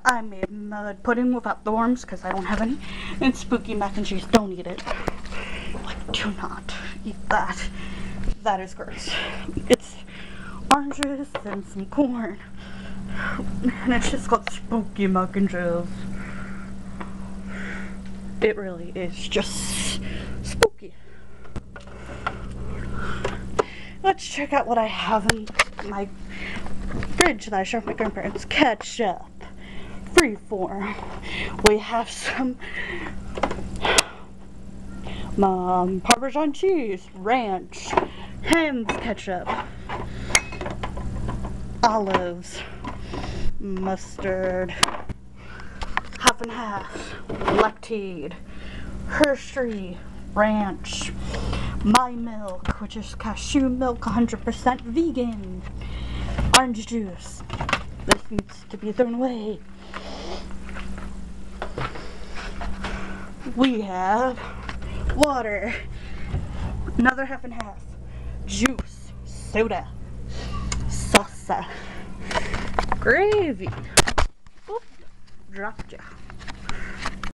I made mud pudding without the worms because I don't have any. And spooky mac and cheese. Don't eat it. Like, do not eat that. That is gross. It's oranges and some corn. And it's just called spooky mac and cheese. It really is just spooky. Let's check out what I have in my fridge that I shared with my grandparents. Ketchup. Freeform. We have some Parmesan cheese, ranch, Heinz ketchup, olives, mustard, half and half, Lactaid, Hershey, ranch, My Milk, which is cashew milk, 100% vegan, orange juice. This needs to be thrown away. We have water, another half and half, juice, soda, salsa, gravy. Oop, dropped ya.